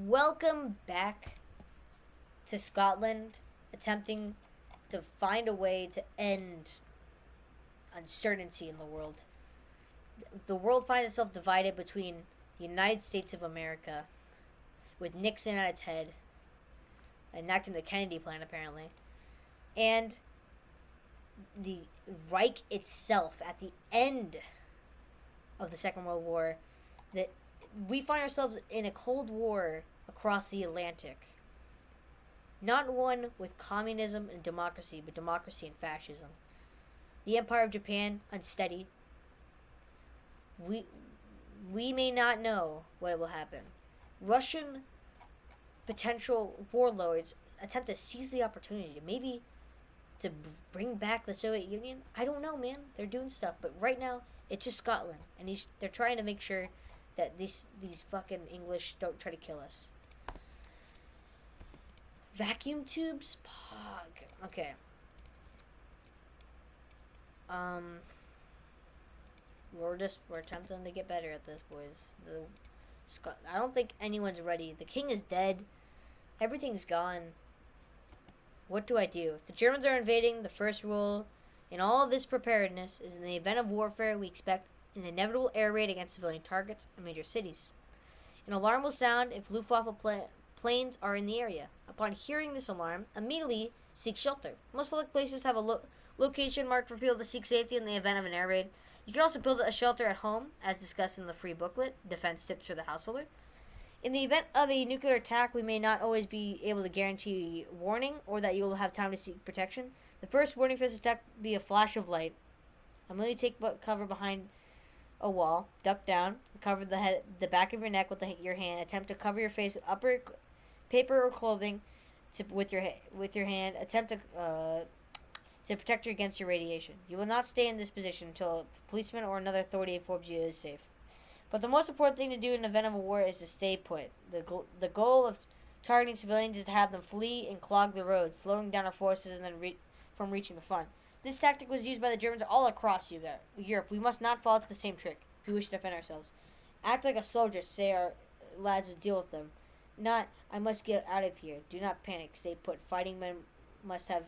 Welcome back to Scotland, attempting to find a way to end uncertainty in the world. The world finds itself divided between the United States of America, with Nixon at its head, enacting the Kennedy Plan apparently, and the Reich itself at the end of the Second World War. That we find ourselves in a Cold War across the Atlantic. Not one with communism and democracy, but democracy and fascism. The Empire of Japan unsteady. We we may not know what will happen. Russian potential warlords attempt to seize the opportunity to maybe to bring back the Soviet Union. I don't know, man. They're doing stuff, but right now it's just Scotland, and they're trying to make sure that these fucking English don't try to kill us. Vacuum tubes, pog. Okay. Um, we're attempting to get better at this, boys. I don't think anyone's ready. The king is dead. Everything's gone. What do I do? If the Germans are invading, the first rule in all of this preparedness is in the event of warfare, we expect an inevitable air raid against civilian targets and major cities. An alarm will sound if Luftwaffe planes are in the area. Upon hearing this alarm, immediately seek shelter. Most public places have a location marked for people to seek safety in the event of an air raid. You can also build a shelter at home, as discussed in the free booklet, Defense Tips for the Householder. In the event of a nuclear attack, we may not always be able to guarantee warning or that you will have time to seek protection. The first warning for this attack will be a flash of light. Immediately take cover behind a wall, duck down, cover the back of your neck with your hand. Attempt to cover your face with upper paper or clothing with your hand. Attempt to protect you against your radiation. You will not stay in this position until a policeman or another authority informs you it is safe. But the most important thing to do in the event of a war is to stay put. The goal of targeting civilians is to have them flee and clog the roads, slowing down our forces and then from reaching the front. This tactic was used by the Germans all across Europe. We must not fall into the same trick if we wish to defend ourselves. Act like a soldier, say our lads will deal with them. Not, I must get out of here. Do not panic, stay put. Fighting men must have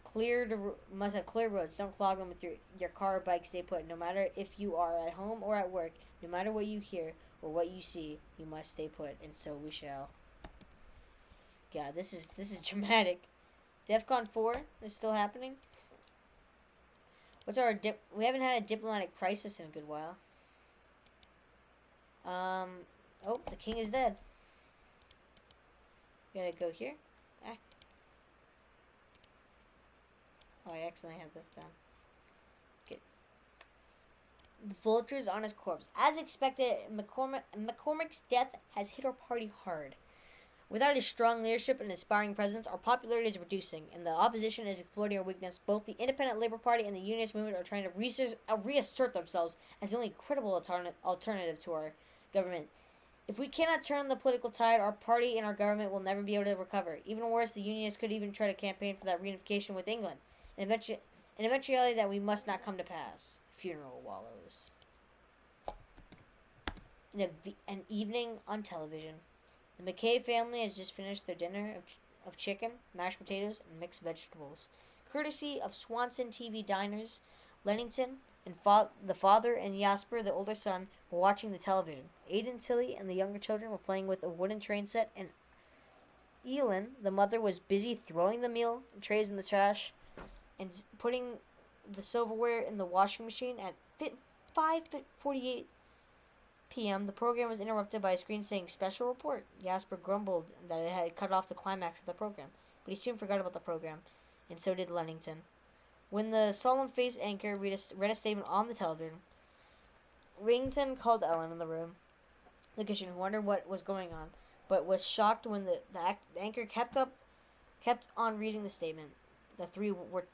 clear roads. Don't clog them with your car or bike. Stay put. No matter if you are at home or at work, no matter what you hear or what you see, you must stay put, and so we shall. God, this is dramatic. DEFCON 4 is still happening. We haven't had a diplomatic crisis in a good while. Oh, the king is dead. Gotta go here. Oh, I accidentally have this done. Good. The vultures on his corpse. As expected, McCormick's death has hit our party hard. Without his strong leadership and inspiring presence, our popularity is reducing, and the opposition is exploiting our weakness. Both the Independent Labour Party and the Unionist movement are trying to reassert themselves as the only credible alternative to our government. If we cannot turn the political tide, our party and our government will never be able to recover. Even worse, the Unionists could even try to campaign for that reunification with England, an eventuality that we must not come to pass. Funeral wallows. In an evening on television, the McKay family has just finished their dinner of chicken, mashed potatoes, and mixed vegetables, courtesy of Swanson TV Diners. Lennington and the father and Jasper, the older son, were watching the television. Aiden, Tilly, and the younger children were playing with a wooden train set, and Elin, the mother, was busy throwing the meal trays in the trash and putting the silverware in the washing machine. At 5:48 p.m., the program was interrupted by a screen saying "Special Report." Jasper grumbled that it had cut off the climax of the program, but he soon forgot about the program, and so did Lennington. When the solemn-faced anchor read a statement on the television, Rington called Ellen in the room, the kitchen, who wondered what was going on, but was shocked when the anchor kept on reading the statement. The three were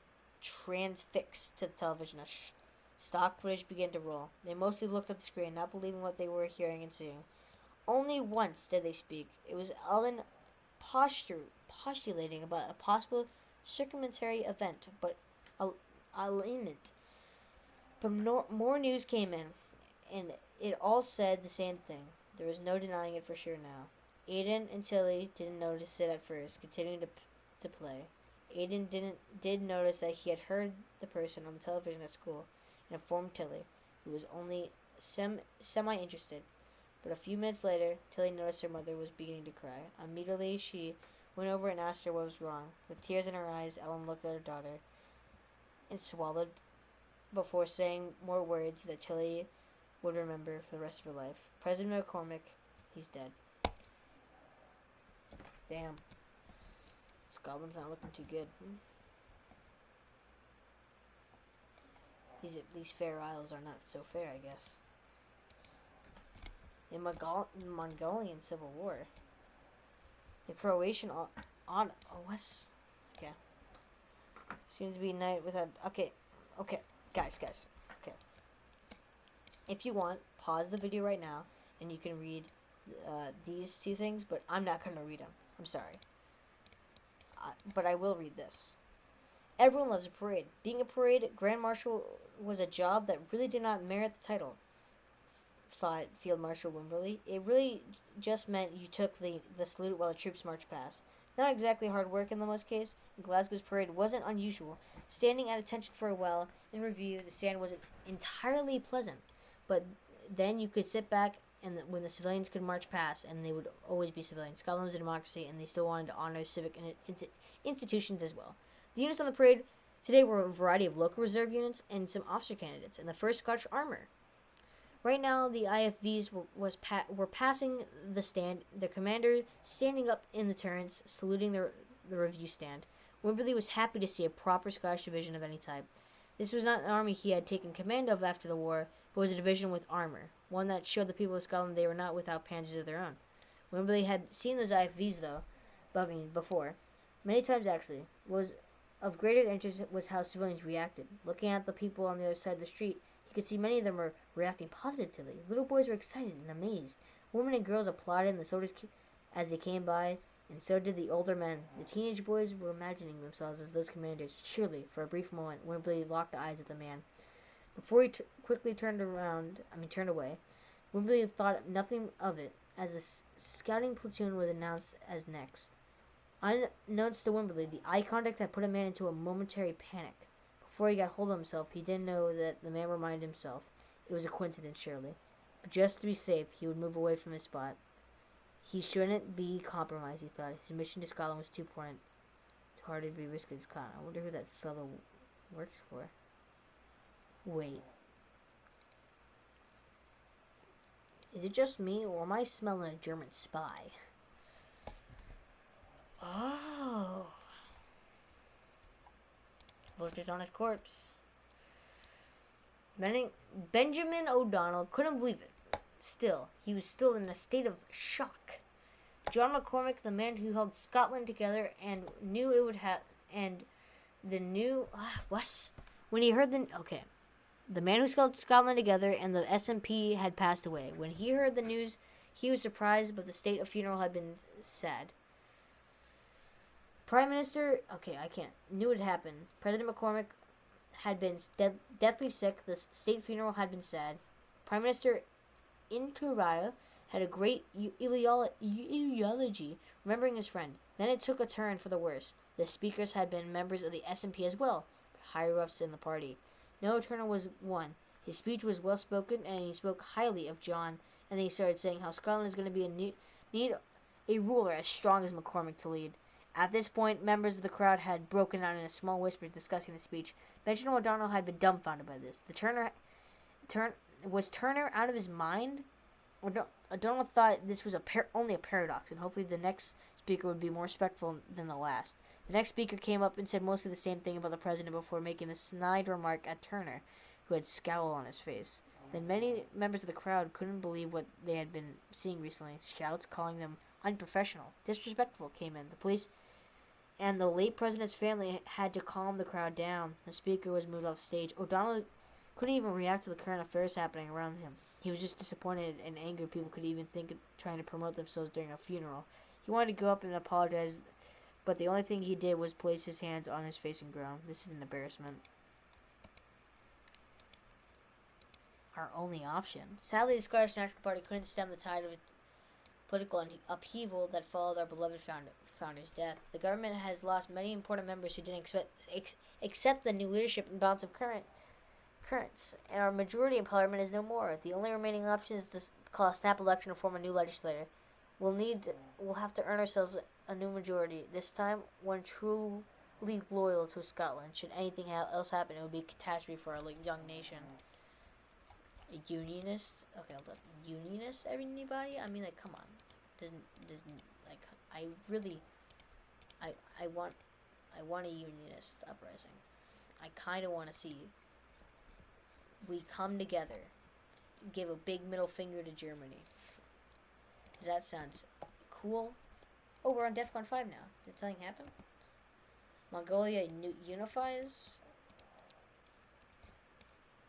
transfixed to the television. Stock footage began to roll. They mostly looked at the screen, not believing what they were hearing and seeing. Only once did they speak. It was Ellen postulating about a possible circumventory event, but alignment. But more news came in, and it all said the same thing. There was no denying it for sure now. Aiden and Tilly didn't notice it at first, continuing to play. Aiden did notice that he had heard the person on the television at school and informed Tilly, who was only semi interested. But a few minutes later, Tilly noticed her mother was beginning to cry. Immediately, she went over and asked her what was wrong. With tears in her eyes, Ellen looked at her daughter and swallowed before saying more words that Tilly would remember for the rest of her life. President McCormick, he's dead. Damn. Scotland's not looking too good. These Fair Isles are not so fair, I guess. The Mongolian Civil War. The Croatian on what's okay. Seems to be a night without okay. Guys. Okay. If you want, pause the video right now and you can read these two things, but I'm not gonna read them. I'm sorry. But I will read this. Everyone loves a parade. Being a parade Grand Marshal was a job that really did not merit the title, thought Field Marshal Wimberley. It really just meant you took the salute while the troops marched past. Not exactly hard work in the most case. Glasgow's parade wasn't unusual. Standing at attention for a while, in review, the stand wasn't entirely pleasant. But then you could sit back and when the civilians could march past, and they would always be civilians. Scotland was a democracy, and they still wanted to honor civic institutions as well. The units on the parade today were a variety of local reserve units and some officer candidates, and the 1st Scottish Armour. Right now, the IFVs were passing the stand, their commander standing up in the turrets, saluting the review stand. Wimberley was happy to see a proper Scottish division of any type. This was not an army he had taken command of after the war, but was a division with armor, one that showed the people of Scotland they were not without panzers of their own. Wimberley had seen those IFVs, before. Many times, actually. Was of greater interest was how civilians reacted. Looking at the people on the other side of the street, he could see many of them were reacting positively. Little boys were excited and amazed. Women and girls applauded the soldiers as they came by, and so did the older men. The teenage boys were imagining themselves as those commanders. Surely, for a brief moment, Wimberley locked eyes with the man. Before he quickly turned away, Wimberley thought nothing of it as the scouting platoon was announced as next. Unbeknownst to Wimberley, the eye contact had put a man into a momentary panic. Before he got hold of himself, he didn't know that the man reminded himself. It was a coincidence, surely. But just to be safe, he would move away from his spot. He shouldn't be compromised, he thought. His mission to Scotland was too important. Too hard to be risking his clan. I wonder who that fellow works for. Wait. Is it just me, or am I smelling a German spy? Oh. Vultures on his corpse. Benjamin O'Donnell couldn't believe it. Still, he was still in a state of shock. John McCormick, the man who held Scotland together and knew it would have, and the new what? When he heard the man who held Scotland together and the SNP had passed away. When he heard the news, he was surprised, but the state of funeral had been sad. Prime Minister, knew it had happened. President McCormick had been deathly sick. The state funeral had been sad. Prime Minister Inturaya had a great eulogy, remembering his friend. Then it took a turn for the worse. The speakers had been members of the SNP as well, but higher ups in the party. No Turner was one. His speech was well spoken, and he spoke highly of John. And then he started saying how Scotland is going to need a ruler as strong as McCormick to lead. At this point, members of the crowd had broken out in a small whisper discussing the speech. Benjamin O'Donnell had been dumbfounded by this. Was Turner out of his mind? O'Donnell thought this was only a paradox, and hopefully the next speaker would be more respectful than the last. The next speaker came up and said mostly the same thing about the president before making a snide remark at Turner, who had scowl on his face. Then many members of the crowd couldn't believe what they had been seeing recently. Shouts calling them unprofessional, disrespectful came in. The police and the late president's family had to calm the crowd down. The speaker was moved off stage. O'Donnell couldn't even react to the current affairs happening around him. He was just disappointed and angry people could even think of trying to promote themselves during a funeral. He wanted to go up and apologize, but the only thing he did was place his hands on his face and groan. This is an embarrassment. Our only option. Sadly, the Scottish National Party couldn't stem the tide of political upheaval that followed our beloved founder's death. The government has lost many important members who didn't accept the new leadership and balance of currents, and our majority in parliament is no more. The only remaining option is to call a snap election to form a new legislature. We'll have to earn ourselves a new majority. This time, one truly loyal to Scotland. Should anything else happen, it would be a catastrophe for our young nation. A unionist? Okay, hold up. Unionist? Anybody? I mean, like, come on. Doesn't like, I want a unionist uprising. I kind of want to see we come together, give a big middle finger to Germany. Does that sound cool? Oh, we're on DEFCON 5 now. Did something happen? Mongolia unifies.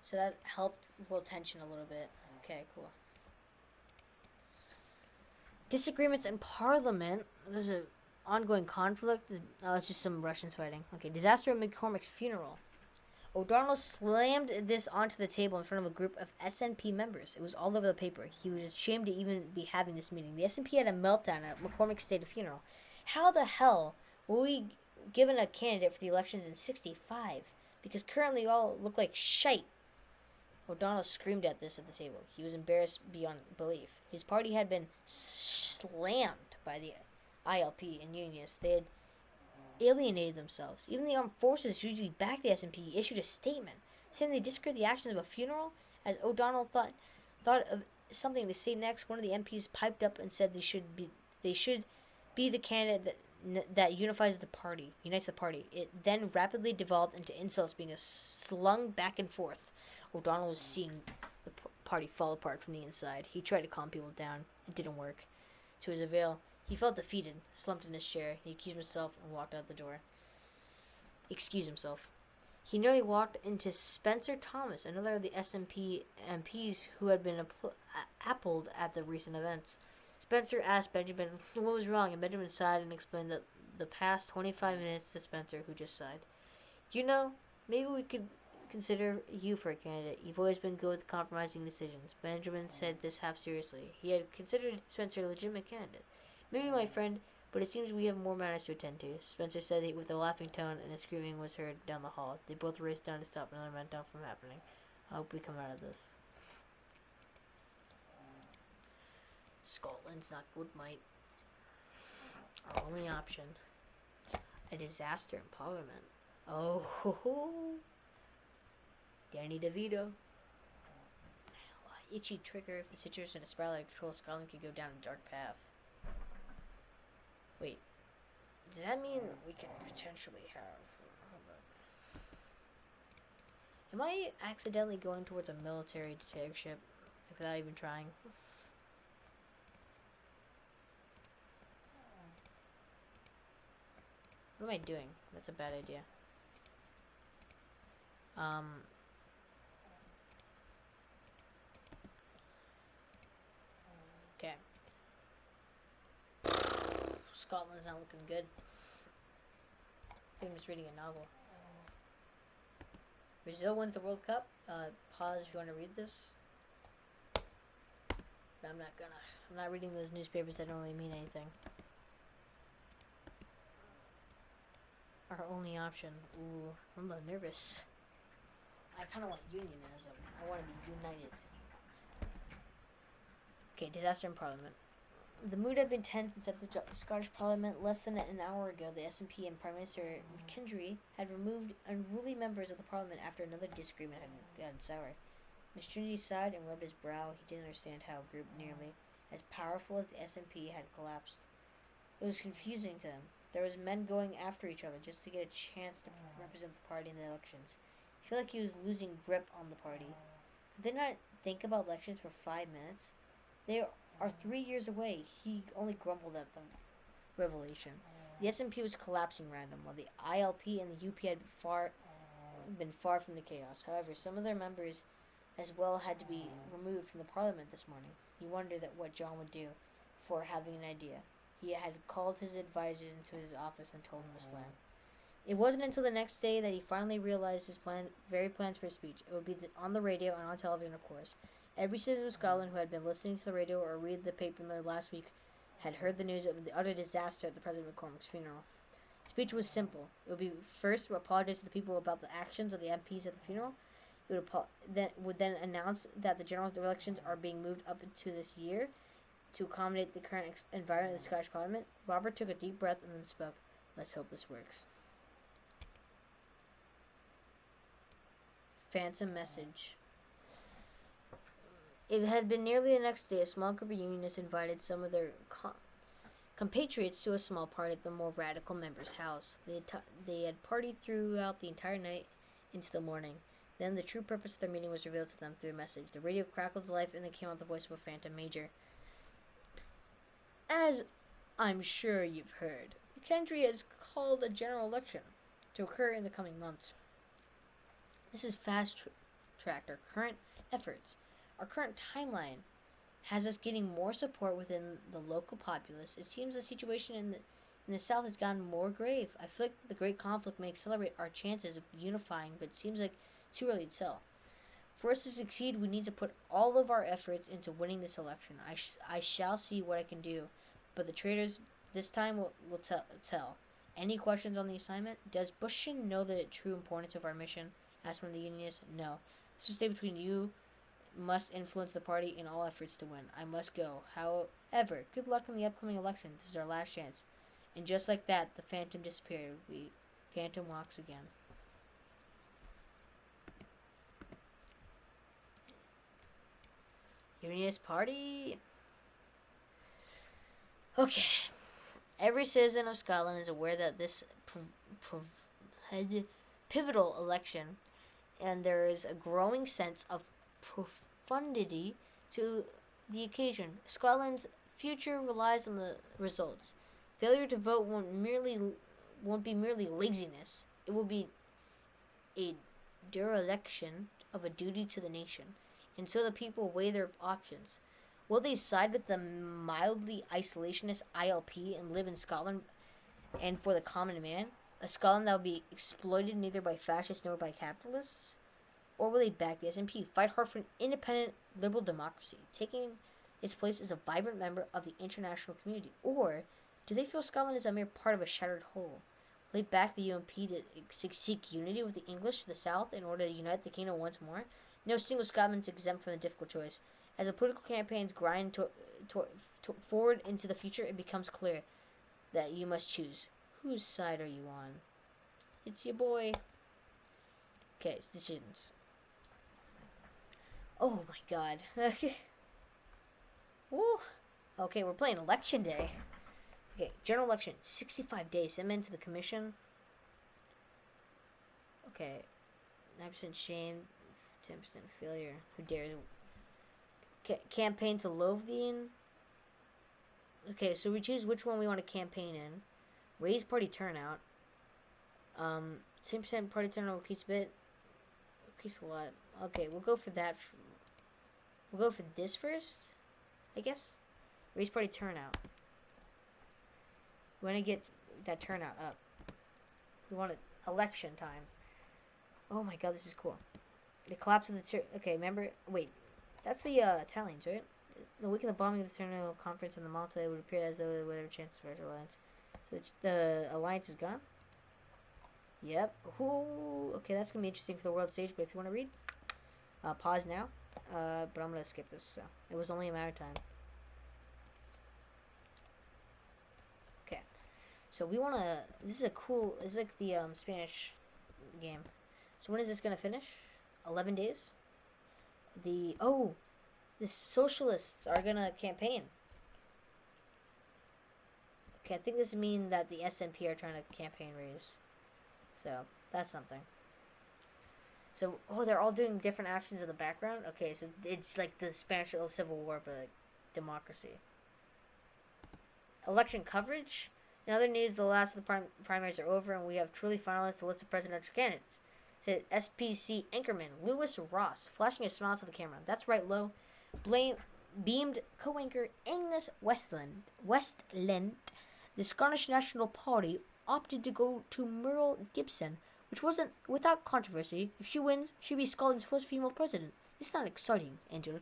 So that helped world tension a little bit. Okay, cool. Disagreements in parliament. There's an ongoing conflict. It's just some Russians fighting. Okay, disaster at McCormick's funeral. O'Donnell slammed this onto the table in front of a group of SNP members. It was all over the paper. He was ashamed to even be having this meeting. The SNP had a meltdown at McCormick's state funeral. How the hell were we given a candidate for the elections in 65? Because currently we all look like shite. O'Donnell screamed at this at the table. He was embarrassed beyond belief. His party had been slammed by the ILP and Unionists. They had alienated themselves. Even the armed forces who usually back the SNP issued a statement saying they disagreed the actions of a funeral. As O'Donnell thought of something to say next, one of the MPs piped up and said they should be the candidate that unites the party. It then rapidly devolved into insults being slung back and forth. O'Donnell was seeing the party fall apart from the inside. He tried to calm people down. It didn't work. To his avail, he felt defeated, slumped in his chair. He excused himself and walked out the door. He nearly walked into Spencer Thomas, another of the SNP MPs who had been appled at the recent events. Spencer asked Benjamin what was wrong, and Benjamin sighed and explained that the past 25 minutes to Spencer, who just sighed. Maybe we could consider you for a candidate. You've always been good with compromising decisions. Benjamin said this half seriously. He had considered Spencer a legitimate candidate. Maybe, my friend, but it seems we have more matters to attend to. Spencer said with a laughing tone, and a screaming was heard down the hall. They both raced down to stop another meltdown from happening. I hope we come out of this. Scotland's not good, mate. Our only option. A disaster in Parliament. Oh, ho, ho. Danny DeVito. Itchy trigger. If the situation is spiral out of control, Scotland could go down a dark path. Wait. Does that mean we can potentially have... Am I accidentally going towards a military dictatorship without even trying? What am I doing? That's a bad idea. Okay. Scotland's not looking good. I think I'm just reading a novel. Brazil wins the World Cup. Pause if you want to read this. But I'm not reading those newspapers that don't really mean anything. Our only option. Ooh, I'm a little nervous. I kind of want unionism. I want to be united. Okay, disaster in Parliament. The mood had been tense since the Scottish Parliament less than an hour ago. The SNP and Prime Minister McKendry had removed unruly members of the Parliament after another disagreement had gotten sour. Mr. Trinity sighed and rubbed his brow. He didn't understand how a group nearly as powerful as the SNP had collapsed. It was confusing to him. There was men going after each other just to get a chance to represent the party in the elections. I feel like he was losing grip on the party. Could they not think about elections for 5 minutes? They are 3 years away. He only grumbled at the revelation. The SNP was collapsing random, while the ILP and the UP had been far from the chaos. However, some of their members as well had to be removed from the Parliament this morning. He wondered what John would do before having an idea. He had called his advisors into his office and told them his plan. It wasn't until the next day that he finally realized his plans for his speech. It would be on the radio and on television, of course. Every citizen of Scotland who had been listening to the radio or read the paper in the last week had heard the news of the utter disaster at the President McCormick's funeral. The speech was simple. It would be first to apologize to the people about the actions of the MPs at the funeral. It would then announce that the general elections are being moved up into this year to accommodate the current environment of the Scottish Parliament. Robert took a deep breath and then spoke. Let's hope this works. Phantom message. It had been nearly the next day. A small group of Unionists invited some of their compatriots to a small party at the more radical member's house. They had partied throughout the entire night into the morning. Then the true purpose of their meeting was revealed to them through a message. The radio crackled to life, and then came out the voice of a phantom major. As I'm sure you've heard, the country has called a general election to occur in the coming months. This has fast-tracked our current efforts. Our current timeline has us getting more support within the local populace. It seems the situation in the South has gotten more grave. I feel like the great conflict may accelerate our chances of unifying, but it seems like too early to tell. For us to succeed, we need to put all of our efforts into winning this election. I shall see what I can do, but the traitors this time will tell. Any questions on the assignment? Does Bushin know the true importance of our mission? Asked one of the Unionists. No. This will stay between you. Must influence the party in all efforts to win. I must go. However, good luck in the upcoming election. This is our last chance. And just like that, the phantom disappeared. Phantom walks again. Unionist Party. Okay. Every citizen of Scotland is aware that this pivotal election, and there is a growing sense of profundity to the occasion. Scotland's future relies on the results. Failure to vote won't be merely laziness. It will be a dereliction of a duty to the nation. And so the people weigh their options. Will they side with the mildly isolationist ILP and live in Scotland and for the common man? A Scotland that will be exploited neither by fascists nor by capitalists? Or will they back the SNP, fight hard for an independent liberal democracy, taking its place as a vibrant member of the international community? Or do they feel Scotland is a mere part of a shattered whole? Will they back the UMP to seek unity with the English to the south in order to unite the kingdom once more? No single Scotsman is exempt from the difficult choice. As the political campaigns grind forward into the future, it becomes clear that you must choose. Whose side are you on? It's your boy. Okay, it's decisions. Oh my god. Woo. Okay, we're playing election day. Okay, general election, 65 days. Send men to the commission. Okay, 9% shame, 10% failure. Who dares? Campaign to Lothian. Okay, so we choose which one we want to campaign in. Raise party turnout. 10% party turnout will increase a bit. Increase a lot. Okay, we'll go for that. We'll go for this first, I guess. Raise party turnout. We want to get that turnout up. We want it election time. Oh my god, this is cool. The collapse of the okay, remember? Wait, that's the Italians, right? The week of the bombing of the Terno Conference in the Malta, it would appear as though there would have a chance for the alliance. So the alliance is gone? Yep. Ooh, okay, that's going to be interesting for the world stage, but if you want to read, pause now. But I'm going to skip this, so it was only a matter of time. Okay. So we want to, this is a cool, it's like the Spanish game. So when is this going to finish? 11 days? The socialists are going to campaign. Okay, I think this means that the SNP are trying to campaign raise. So, that's something. So, they're all doing different actions in the background? Okay, so it's like the Spanish Civil War, but like democracy. Election coverage? In other news, the last of the primaries are over, and we have truly finalized the list of presidential candidates. Said SPC anchorman Lewis Ross, flashing a smile to the camera. That's right, Lo. Beamed co-anchor Agnes Westland. The Scottish National Party opted to go to Muriel Gibson, which wasn't without controversy. If she wins, she'll be Scotland's first female president. It's not exciting, Angela.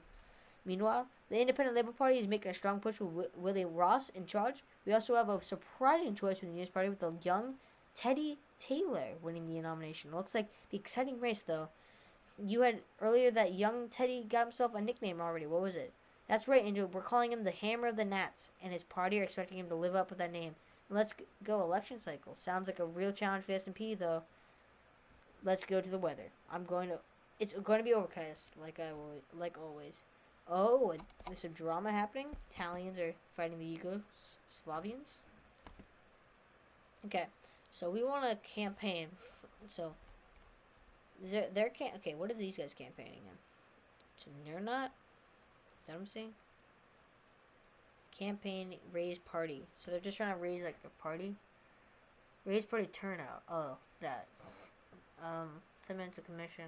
Meanwhile, The Independent Labour Party is making a strong push with Willie Ross in charge. We also have a surprising choice with the Unionist Party with the young Teddy Taylor winning the nomination. It looks like the exciting race, though. You had earlier that young Teddy got himself a nickname already. What was it? That's right, Angel. We're calling him the Hammer of the Nats, and his party are expecting him to live up with that name. And let's go election cycle. Sounds like a real challenge for S&P, though. Let's go to the weather. It's going to be overcast, like always. Oh, there's some drama happening. Italians are fighting the Yugoslavians. Okay, so we want to campaign. So okay, what are these guys campaigning in? So they're not. Is that what I'm saying? Campaign, raise party. So they're just trying to raise like a party. Raise party turnout. Oh, that. 10 minutes of commission.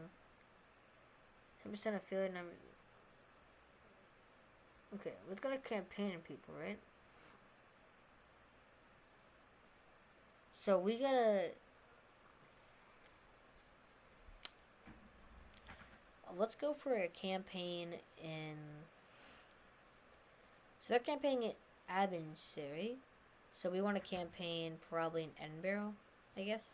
10% affiliate number. Okay, we're gonna campaign people, right? So we gotta. Let's go for a campaign in. So they're campaigning at Abensary. So we want to campaign probably in Edinburgh, I guess.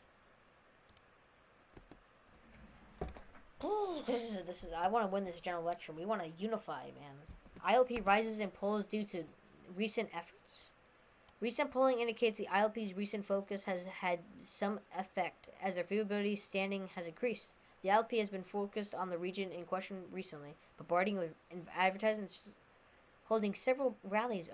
Oh, this is. I want to win this general election. We want to unify, man. ILP rises in polls due to recent efforts. Recent polling indicates the ILP's recent focus has had some effect as their favorability standing has increased. The ILP has been focused on the region in question recently, bombarding with advertisements, holding several rallies,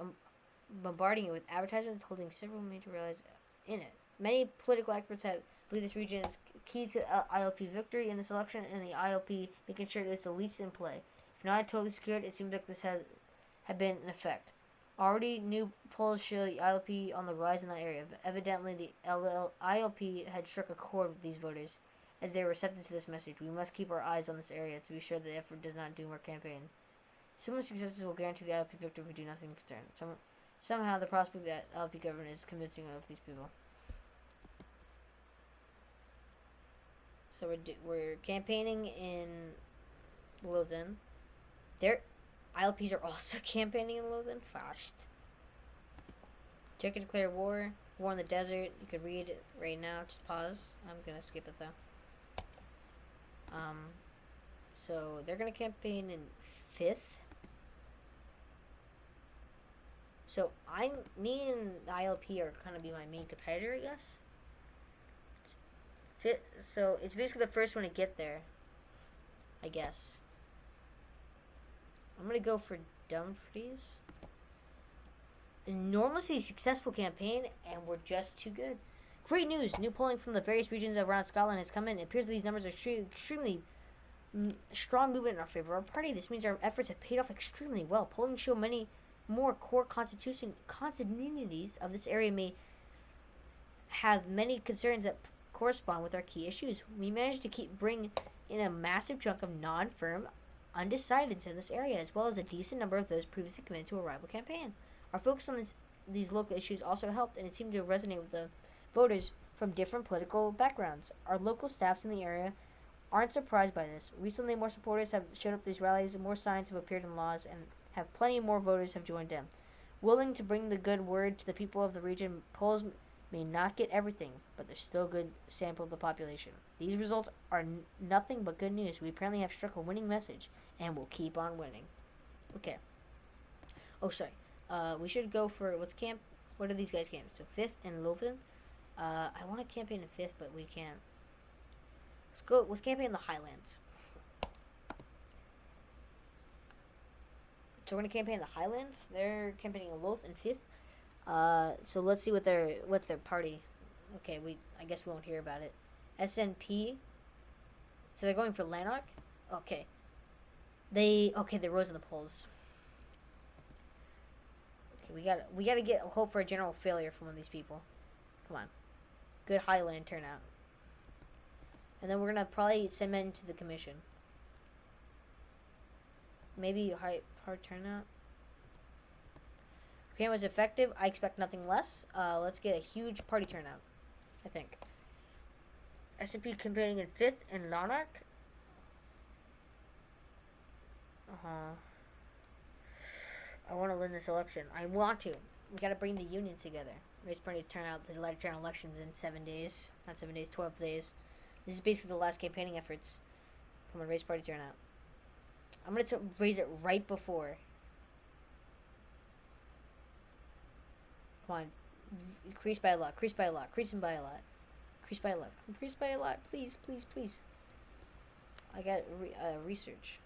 bombarding it with advertisements, holding several major rallies in it. Many political experts believe this region is key to ILP victory in this election, and the ILP making sure that it's the least in play. If not totally secured, it seems like this had been an effect. Already, new polls show the ILP on the rise in that area. But evidently, the ILP had struck a chord with these voters, as they were receptive to this message. We must keep our eyes on this area to be sure the effort does not doom our campaign. Similar successes will guarantee the ILP victory if we do nothing concerned. Somehow, the prospect that ILP government is convincing of these people. So we're campaigning in Lothian. Their ILPs are also campaigning in Lothian. Fast. Turkey declared war. War in the desert. You could read it right now. Just pause. I'm gonna skip it though. So they're gonna campaign in 5th. So me and the ILP are gonna be my main competitor, I guess. So it's basically the first one to get there, I guess. I'm gonna go for Dumfries. Enormously successful campaign, and we're just too good. Great news! New polling from the various regions around Scotland has come in. It appears that these numbers are extremely strong movement in our favor. Our party. This means our efforts have paid off extremely well. Polling show many more core constituencies of this area may have many concerns that correspond with our key issues. We managed to bring in a massive chunk of non-firm undecideds in this area, as well as a decent number of those previously committed to a rival campaign. Our focus on these local issues also helped, and it seemed to resonate with the voters from different political backgrounds. Our local staffs in the area aren't surprised by this. Recently, more supporters have showed up at these rallies, and more signs have appeared in laws, and have plenty more voters have joined them. Willing to bring the good word to the people of the region, polls may not get everything, but they're still a good sample of the population. These results are nothing but good news. We apparently have struck a winning message, and we'll keep on winning. Okay. Oh, sorry. We should go for what are these guys camping? So 5th and Lothian. I want to campaign in 5th, but we can't. Let's campaign in the Highlands. So we're gonna campaign in the Highlands. They're campaigning in Lothian 5th. So let's see what their party. Okay, I guess we won't hear about it. SNP. So they're going for Lanark. Okay. They rose in the polls. Okay, we gotta get hope for a general failure from one of these people. Come on, good Highland turnout. And then we're gonna probably send men to the commission. Maybe hard turnout. Okay, was effective. I expect nothing less. Let's get a huge party turnout. I think. S&P campaigning in 5th and Lanark. I want to win this election. I want to. We got to bring the unions together. Race Party to turn out the general elections in 7 days. Not 7 days, 12 days. This is basically the last campaigning efforts. Come on, Race Party turn out. I'm going to raise it right before. Come on. Increase by a lot. Increase by a lot. Increasing by a lot. Increase by a lot. Increase by a lot. Please, please, please. I got research.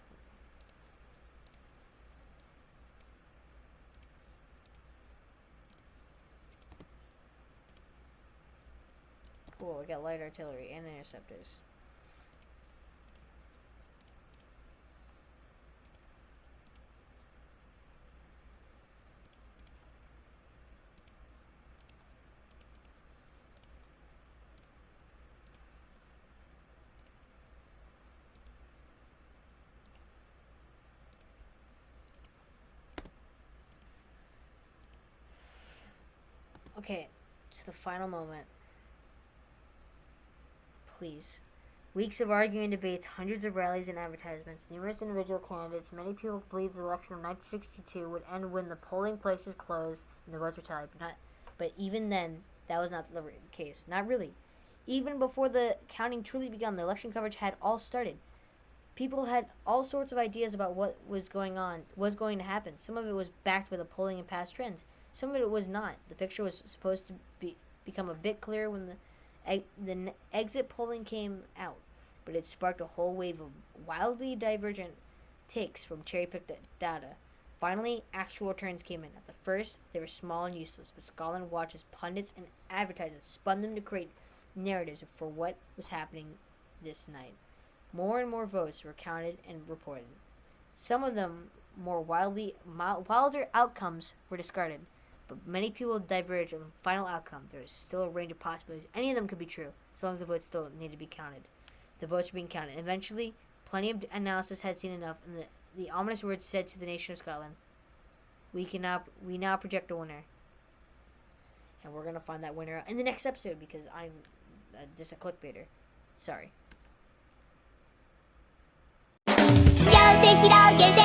Cool, we got light artillery and interceptors. Okay, to the final moment. Please. Weeks of arguing and debates, hundreds of rallies and advertisements, numerous individual candidates, many people believed the election of 1962 would end when the polling places closed and the votes were tallied. But even then, that was not the case. Not really. Even before the counting truly began, the election coverage had all started. People had all sorts of ideas about what was going to happen. Some of it was backed by the polling and past trends. Some of it was not. The picture was supposed to become a bit clearer when the exit polling came out, but it sparked a whole wave of wildly divergent takes from cherry-picked data. Finally, actual returns came in. At the first, they were small and useless, but Scotland Watch's pundits and advertisers spun them to create narratives for what was happening this night. More and more votes were counted and reported. Some of them wilder outcomes were discarded, but many people diverged on the final outcome. There is still a range of possibilities. Any of them could be true, as long as the votes still need to be counted. The votes are being counted. Eventually, plenty of analysis had seen enough, and the ominous words said to the nation of Scotland, we now project a winner. And we're going to find that winner in the next episode, because I'm just a clickbaiter. Sorry. 両手広げて